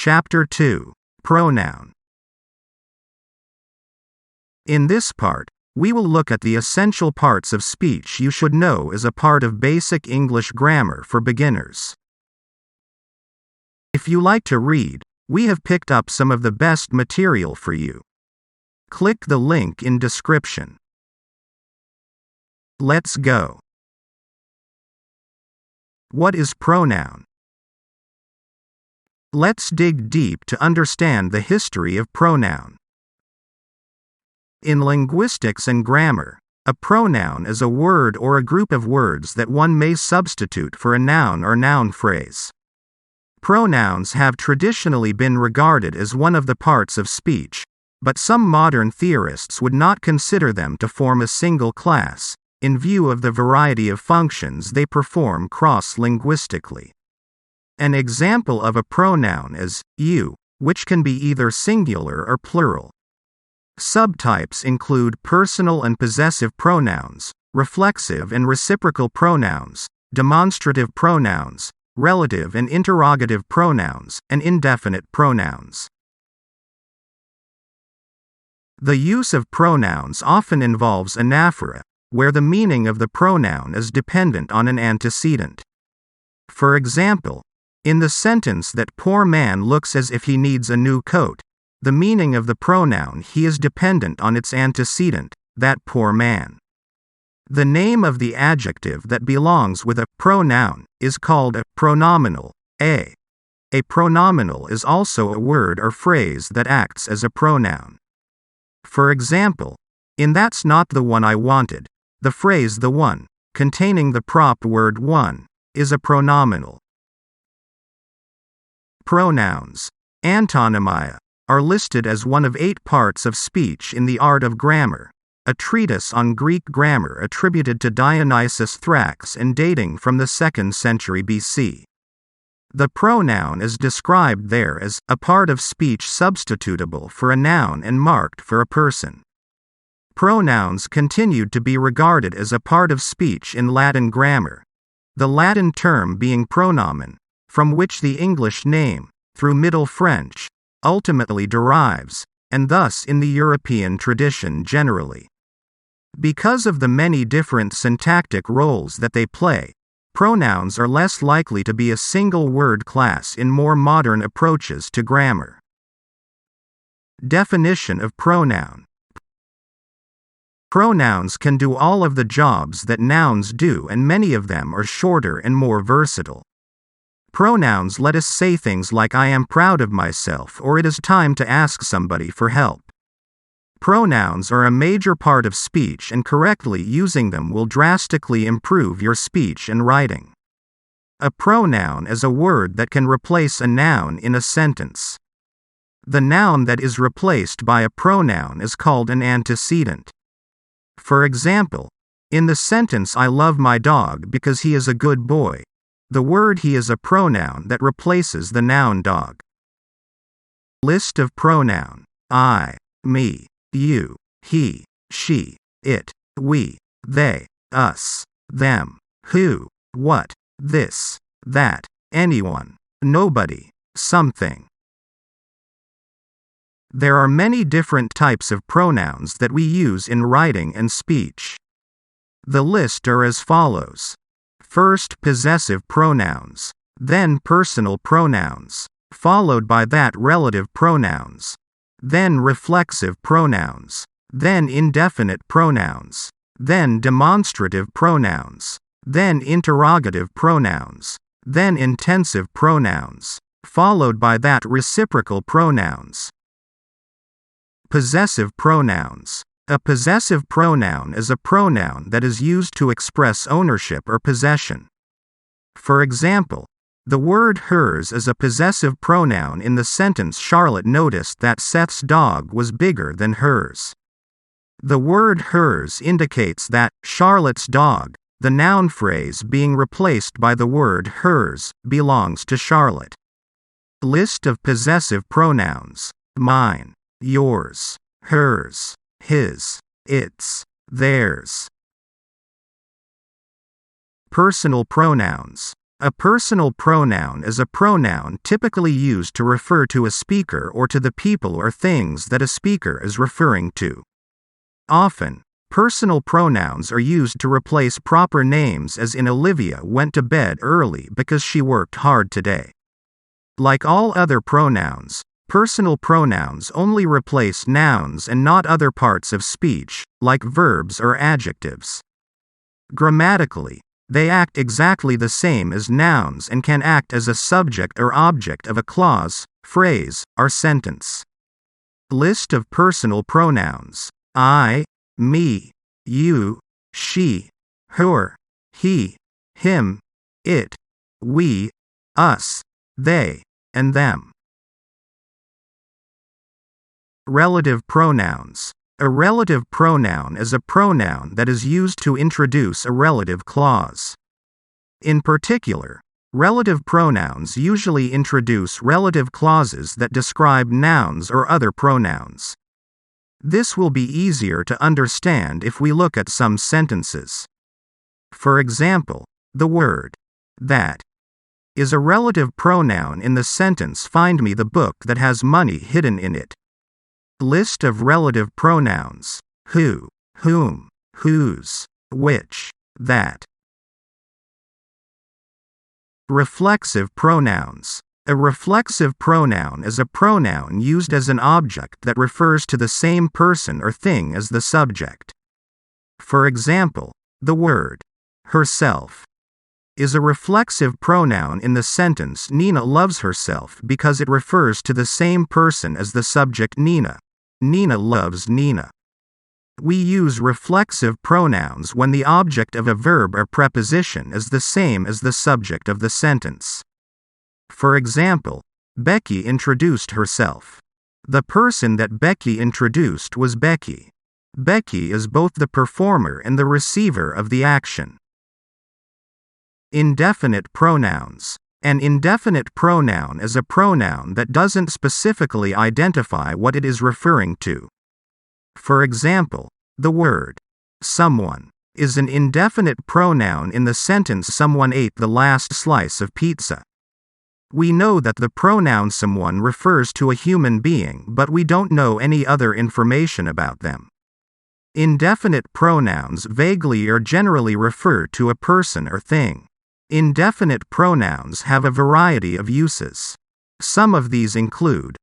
Chapter 2. Pronoun. In this part, we will look at the essential parts of speech you should know as a part of basic English grammar for beginners. If you like to read, we have picked up some of the best material for you. Click the link in description. Let's go. What is pronoun? Let's dig deep to understand the history of pronoun. In linguistics and grammar, a pronoun is a word or a group of words that one may substitute for a noun or noun phrase. Pronouns have traditionally been regarded as one of the parts of speech, but some modern theorists would not consider them to form a single class, in view of the variety of functions they perform cross-linguistically. An example of a pronoun is you, which can be either singular or plural. Subtypes include personal and possessive pronouns, reflexive and reciprocal pronouns, demonstrative pronouns, relative and interrogative pronouns, and indefinite pronouns. The use of pronouns often involves anaphora, where the meaning of the pronoun is dependent on an antecedent. For example, in the sentence "that poor man looks as if he needs a new coat," the meaning of the pronoun he is dependent on its antecedent, that poor man. The name of the adjective that belongs with a pronoun is called a pronominal. A pronominal is also a word or phrase that acts as a pronoun. For example, in "That's not the one I wanted," the phrase "the one," containing the prop word one, is a pronominal. Pronouns, antonymia, are listed as one of 8 parts of speech in The Art of Grammar, a treatise on Greek grammar attributed to Dionysius Thrax and dating from the 2nd century BC. The pronoun is described there as a part of speech substitutable for a noun and marked for a person. Pronouns continued to be regarded as a part of speech in Latin grammar, the Latin term being pronomen, from which the English name, through Middle French, ultimately derives, and thus in the European tradition generally. Because of the many different syntactic roles that they play, pronouns are less likely to be a single word class in more modern approaches to grammar. Definition of pronoun. Pronouns can do all of the jobs that nouns do, and many of them are shorter and more versatile. Pronouns let us say things like "I am proud of myself" or "it is time to ask somebody for help." Pronouns are a major part of speech, and correctly using them will drastically improve your speech and writing. A pronoun is a word that can replace a noun in a sentence. The noun that is replaced by a pronoun is called an antecedent. For example, in the sentence "I love my dog because he is a good boy," the word "he" is a pronoun that replaces the noun dog. List of pronoun: I, me, you, he, she, it, we, they, us, them, who, what, this, that, anyone, nobody, something. There are many different types of pronouns that we use in writing and speech. The list are as follows. First, possessive pronouns, then personal pronouns, followed by that relative pronouns, then reflexive pronouns, then indefinite pronouns, then demonstrative pronouns, then interrogative pronouns, then intensive pronouns, followed by that reciprocal pronouns. Possessive pronouns. A possessive pronoun is a pronoun that is used to express ownership or possession. For example, the word hers is a possessive pronoun in the sentence "Charlotte noticed that Seth's dog was bigger than hers." The word hers indicates that Charlotte's dog, the noun phrase being replaced by the word hers, belongs to Charlotte. List of possessive pronouns: mine, yours, hers, his, its, theirs. Personal pronouns. A personal pronoun is a pronoun typically used to refer to a speaker or to the people or things that a speaker is referring to. Often, personal pronouns are used to replace proper names, as in Olivia went to bed early because she worked hard today. Like all other pronouns, personal pronouns only replace nouns and not other parts of speech, like verbs or adjectives. Grammatically, they act exactly the same as nouns and can act as a subject or object of a clause, phrase, or sentence. List of personal pronouns: I, me, you, she, her, he, him, it, we, us, they, and them. Relative pronouns. A relative pronoun is a pronoun that is used to introduce a relative clause. In particular, relative pronouns usually introduce relative clauses that describe nouns or other pronouns. This will be easier to understand if we look at some sentences. For example, the word that is a relative pronoun in the sentence "Find me the book that has money hidden in it." List of relative pronouns: who, whom, whose, which, that. Reflexive pronouns. A reflexive pronoun is a pronoun used as an object that refers to the same person or thing as the subject. For example, the word herself is a reflexive pronoun in the sentence "Nina loves herself" because it refers to the same person as the subject Nina. Nina loves Nina. We use reflexive pronouns when the object of a verb or preposition is the same as the subject of the sentence. For example, Becky introduced herself. The person that Becky introduced was Becky. Becky is both the performer and the receiver of the action. Indefinite pronouns. An indefinite pronoun is a pronoun that doesn't specifically identify what it is referring to. For example, the word someone is an indefinite pronoun in the sentence "Someone ate the last slice of pizza." We know that the pronoun someone refers to a human being, but we don't know any other information about them. Indefinite pronouns vaguely or generally refer to a person or thing. Indefinite pronouns have a variety of uses. Some of these include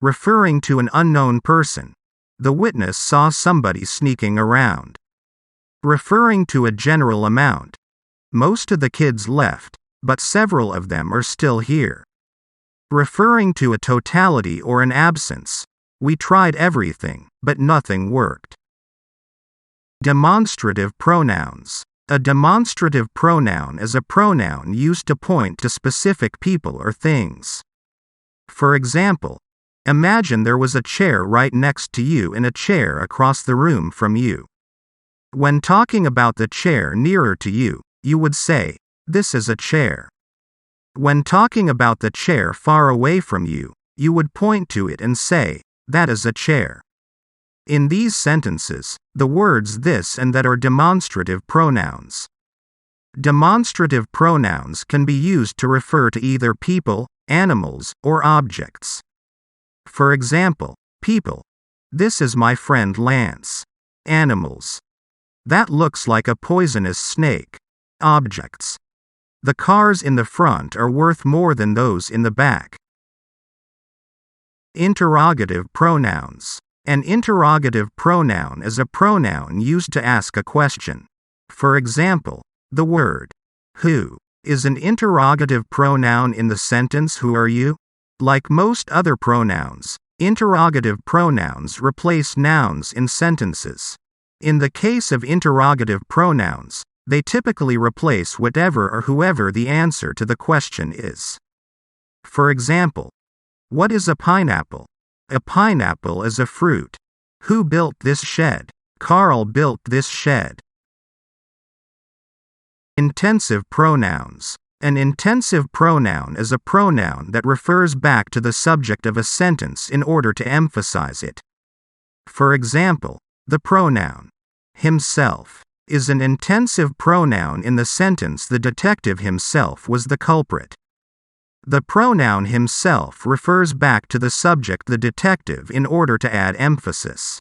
referring to an unknown person. The witness saw somebody sneaking around. Referring to a general amount. Most of the kids left, but several of them are still here. Referring to a totality or an absence. We tried everything, but nothing worked. Demonstrative pronouns. A demonstrative pronoun is a pronoun used to point to specific people or things. For example, imagine there was a chair right next to you and a chair across the room from you. When talking about the chair nearer to you, you would say, "This is a chair." When talking about the chair far away from you, you would point to it and say, "That is a chair." In these sentences, the words "this" and "that" are demonstrative pronouns. Demonstrative pronouns can be used to refer to either people, animals, or objects. For example, people. "This is my friend Lance." Animals. "That looks like a poisonous snake." Objects. "The cars in the front are worth more than those in the back." Interrogative pronouns. An interrogative pronoun is a pronoun used to ask a question. For example, the word who is an interrogative pronoun in the sentence "Who are you?" Like most other pronouns, interrogative pronouns replace nouns in sentences. In the case of interrogative pronouns, they typically replace whatever or whoever the answer to the question is. For example, what is a pineapple? A pineapple is a fruit. Who built this shed? Carl built this shed. Intensive pronouns. An intensive pronoun is a pronoun that refers back to the subject of a sentence in order to emphasize it. For example, the pronoun himself is an intensive pronoun in the sentence the detective himself was the culprit. The pronoun himself refers back to the subject the detective in order to add emphasis.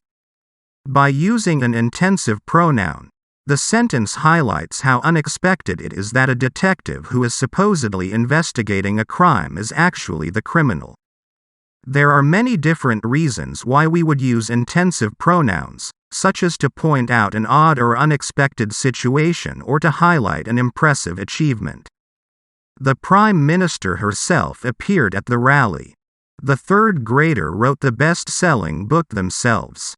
By using an intensive pronoun, the sentence highlights how unexpected it is that a detective who is supposedly investigating a crime is actually the criminal. There are many different reasons why we would use intensive pronouns, such as to point out an odd or unexpected situation or to highlight an impressive achievement. The Prime Minister herself appeared at the rally. The third grader wrote the best-selling book themselves.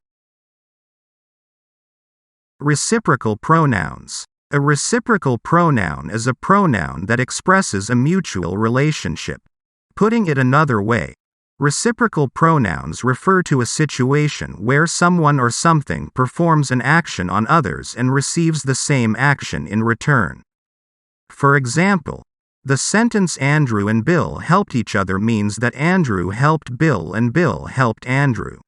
Reciprocal pronouns. A reciprocal pronoun is a pronoun that expresses a mutual relationship. Putting it another way, reciprocal pronouns refer to a situation where someone or something performs an action on others and receives the same action in return. For example, the sentence Andrew and Bill helped each other means that Andrew helped Bill and Bill helped Andrew.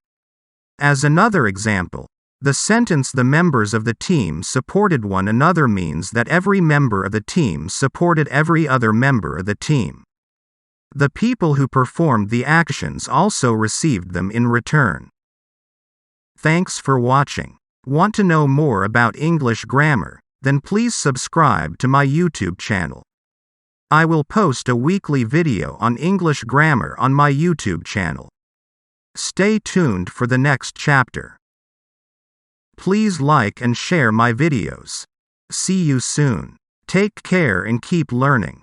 As another example, the sentence the members of the team supported one another means that every member of the team supported every other member of the team. The people who performed the actions also received them in return. Thanks for watching. Want to know more about English grammar? Then please subscribe to my YouTube channel. I will post a weekly video on English grammar on my YouTube channel. Stay tuned for the next chapter. Please like and share my videos. See you soon. Take care and keep learning.